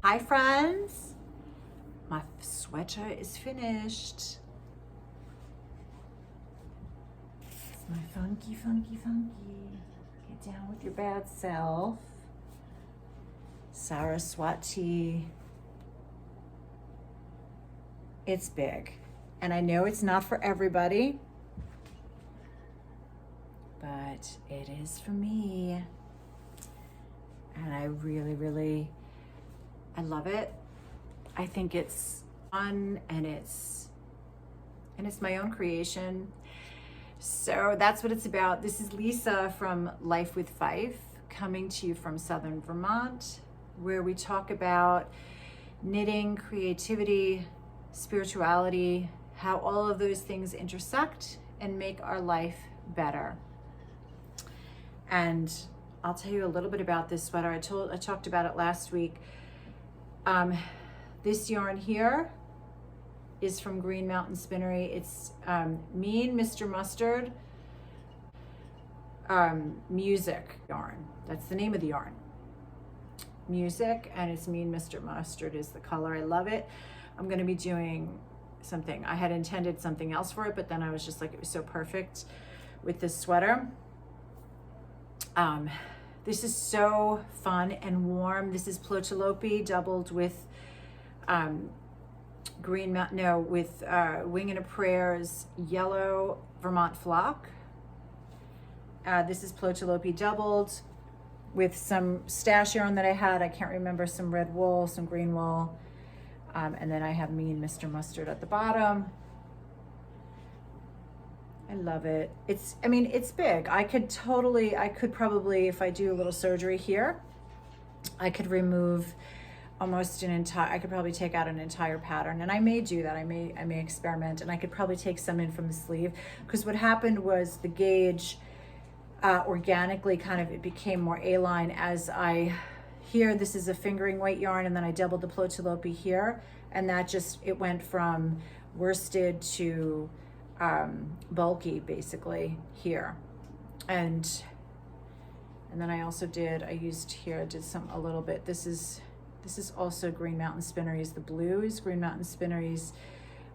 Hi friends, my sweater is finished. It's my funky. Get down with your bad self. Saraswati. It's big. And I know it's not for everybody, but it is for me. And I really, I love it. I think it's fun and it's my own creation. So that's what it's about. This is Lisa from Life with Fife, coming to you from Southern Vermont, where we talk about knitting, creativity, spirituality, how all of those things intersect and make our life better. And I'll tell you a little bit about this sweater. I talked about it last week. This yarn here is from Green Mountain Spinnery. It's Mean Mr. Mustard Music yarn. That's the name of the yarn. Music, and it's Mean Mr. Mustard is the color. I love it. I'm going to be doing something. I had intended something else for it, but then I was just like, it was so perfect with this sweater. This is so fun and warm. This is Plochalopi doubled with Wing and a Prayer's yellow Vermont flock. This is Plochalopi doubled with some stash yarn that I had. I can't remember, some red wool, some green wool. And then I have Mean Mr. Mustard at the bottom. I love it. It's big. I could probably, if I do a little surgery here, I could remove almost I could probably take out an entire pattern, and I may do that. I may experiment, and I could probably take some in from the sleeve, because what happened was the gauge organically it became more A-line as this is a fingering weight yarn, and then I doubled the Plochalopi here, and it went from worsted to bulky basically here. And then I also did a little bit. This is also Green Mountain Spinnery's, the blues, Green Mountain Spinnery's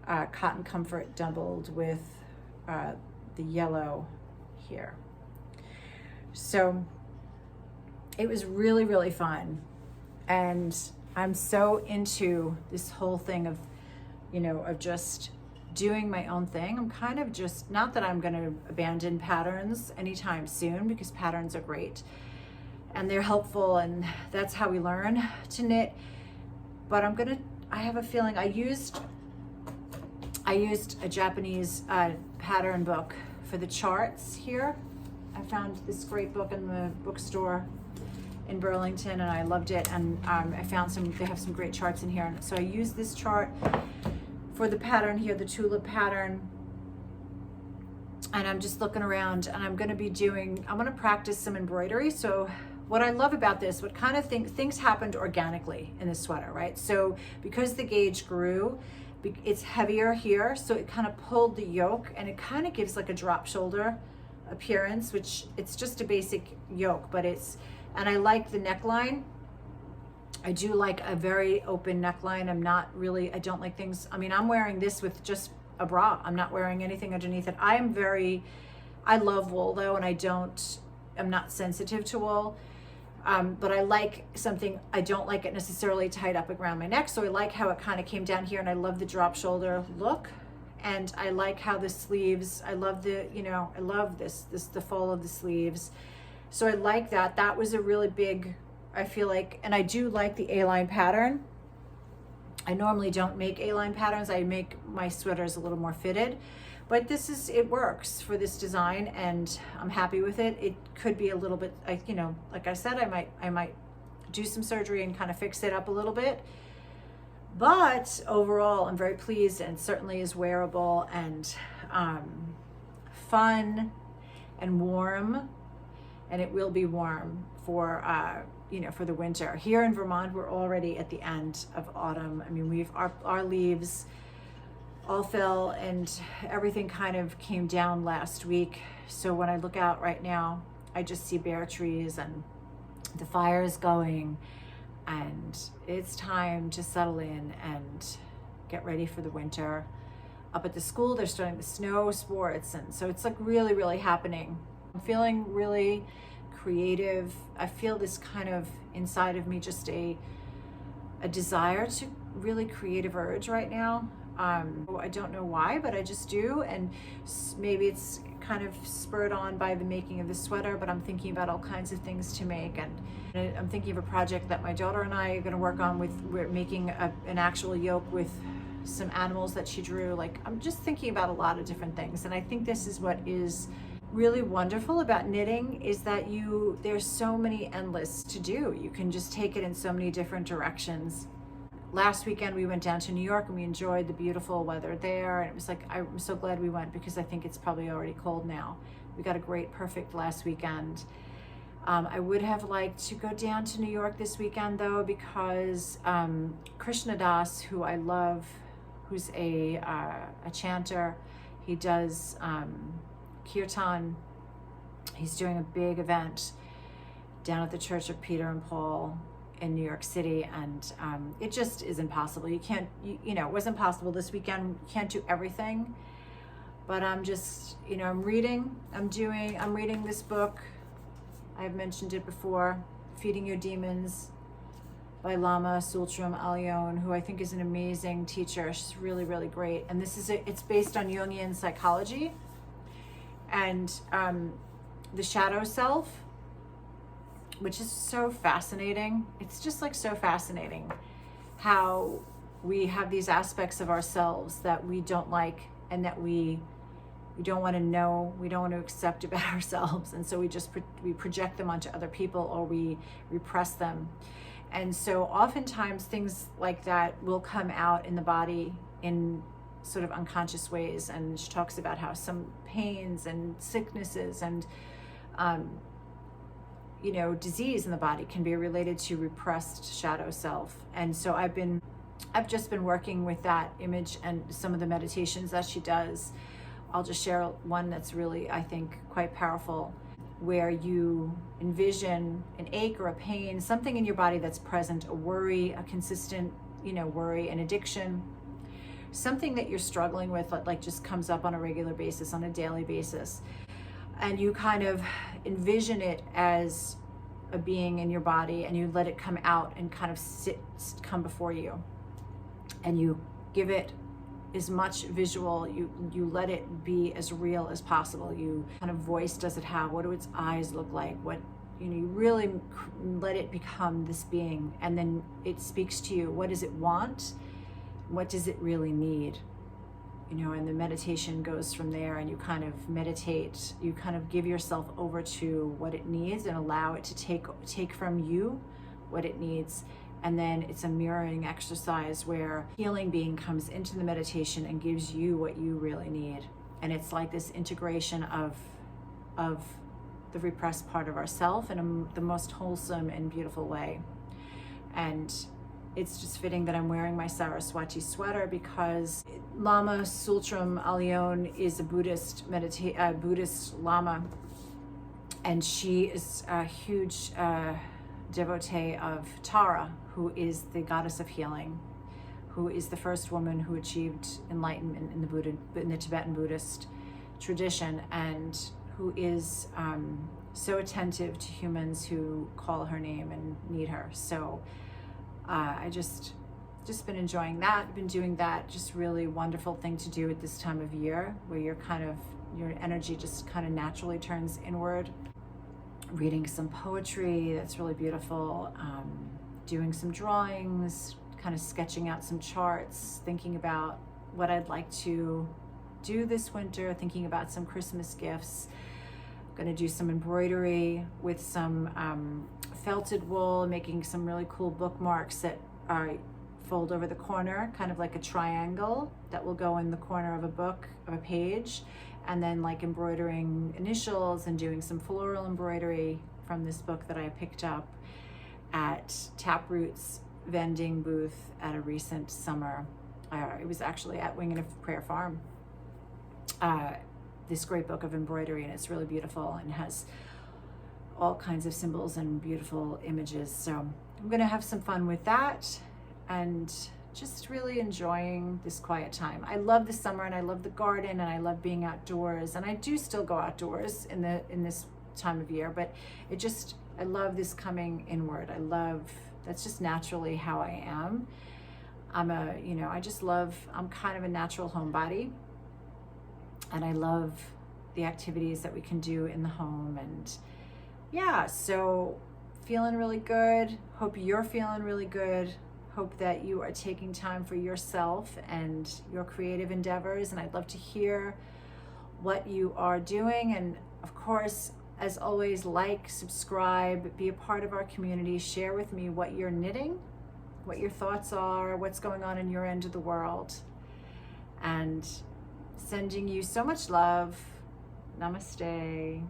Cotton Comfort doubled with the yellow here. So it was really fun. And I'm so into this whole thing of just doing my own thing. I'm kind of just, not that I'm going to abandon patterns anytime soon, because patterns are great and they're helpful, and that's how we learn to knit. But I have a feeling I used a Japanese pattern book for the charts here. I found this great book in the bookstore in Burlington, and I loved it. And I found they have some great charts in here. And so I used this chart for the pattern here, the tulip pattern. And I'm just looking around, and I'm going to practice some embroidery. So what I love about this, what kind of things happened organically in this sweater, right? So because the gauge grew, it's heavier here, so it kind of pulled the yoke, and it kind of gives like a drop shoulder appearance, which it's just a basic yoke, and I like the neckline. I do like a very open neckline. I don't like things, I'm wearing this with just a bra. I'm not wearing anything underneath it. I love wool though, and I'm not sensitive to wool. But I like something, I don't like it necessarily tied up around my neck. So I like how it kind of came down here, and I love the drop shoulder look. And I like how the sleeves, I love the fall of the sleeves. So I like that. That was a really big, I feel like, and I do like the A-line pattern. I normally don't make A-line patterns. I make my sweaters a little more fitted, but it works for this design, and I'm happy with it. It could be a little bit, like I said, I might do some surgery and kind of fix it up a little bit. But overall, I'm very pleased, and certainly is wearable and fun and warm, and it will be warm for the winter. Here in Vermont, we're already at the end of autumn. Our leaves all fell, and everything kind of came down last week. So when I look out right now, I just see bare trees and the fire is going. and it's time to settle in and get ready for the winter. Up at the school, they're starting the snow sports, and so it's like really, really happening. I'm feeling really creative. I feel this kind of inside of me, just a desire to really creative urge right now. I don't know why, but I just do, and maybe it's kind of spurred on by the making of the sweater, but I'm thinking about all kinds of things to make, and I'm thinking of a project that my daughter and I are going to work on we're making an actual yoke with some animals that she drew. Like, I'm just thinking about a lot of different things, and I think this is what is really wonderful about knitting, is that there's so many endless to do. You can just take it in so many different directions. Last weekend we went down to New York and we enjoyed the beautiful weather there, and it was like, I'm so glad we went, because I think it's probably already cold now. We got a great, perfect last weekend. I would have liked to go down to New York this weekend though, because Krishna Das, who I love, who's a chanter, he does kirtan. He's doing a big event down at the Church of Peter and Paul in New York City, and it just isn't possible. You can't, it wasn't possible this weekend. You can't do everything, but I'm just, I'm reading this book. I've mentioned it before, Feeding Your Demons by Lama Tsultrim Alyon, who I think is an amazing teacher. She's really, really great. And it's based on Jungian psychology and the shadow self, which is so fascinating. It's just like so fascinating how we have these aspects of ourselves that we don't like, and that we don't want to know, we don't want to accept about ourselves. And so we project them onto other people, or we repress them. And so oftentimes things like that will come out in the body in sort of unconscious ways. And she talks about how some pains and sicknesses and disease in the body can be related to repressed shadow self. And so I've just been working with that image and some of the meditations that she does. I'll just share one that's really, I think, quite powerful, where you envision an ache or a pain, something in your body that's present, a worry, a consistent, worry, an addiction, something that you're struggling with, like just comes up on a regular basis, on a daily basis. And you kind of envision it as a being in your body, and you let it come out and kind of come before you. And you give it as much visual, you let it be as real as possible. You kind of voice does it have, what do its eyes look like? What, you really let it become this being, and then it speaks to you. What does it want? What does it really need? And the meditation goes from there, and you kind of meditate, you kind of give yourself over to what it needs and allow it to take from you what it needs. And then it's a mirroring exercise where healing being comes into the meditation and gives you what you really need. And it's like this integration of the repressed part of ourself in the most wholesome and beautiful way. And it's just fitting that I'm wearing my Saraswati sweater, because Lama Tsultrim Alyon is a Buddhist Lama, and she is a huge devotee of Tara, who is the goddess of healing, who is the first woman who achieved enlightenment in the Tibetan Buddhist tradition, and who is so attentive to humans who call her name and need her. So I just been enjoying that, been doing that, just really wonderful thing to do at this time of year, where your energy just kind of naturally turns inward. Reading some poetry that's really beautiful, doing some drawings, kind of sketching out some charts, thinking about what I'd like to do this winter, thinking about some Christmas gifts. I'm going to do some embroidery with some felted wool, making some really cool bookmarks that fold over the corner, kind of like a triangle that will go in the corner of a book, of a page, and then like embroidering initials and doing some floral embroidery from this book that I picked up at Taproot's vending booth at a recent summer. It was actually at Wing and a Prayer Farm. This great book of embroidery, and it's really beautiful and has all kinds of symbols and beautiful images. So I'm gonna have some fun with that and just really enjoying this quiet time. I love the summer and I love the garden and I love being outdoors, and I do still go outdoors in this time of year, but I love this coming inward. That's just naturally how I am. I'm kind of a natural homebody, and I love the activities that we can do in the home. And yeah, so feeling really good. Hope you're feeling really good. Hope that you are taking time for yourself and your creative endeavors. And I'd love to hear what you are doing. And of course, as always, like, subscribe, be a part of our community, share with me what you're knitting, what your thoughts are, what's going on in your end of the world. And sending you so much love. Namaste.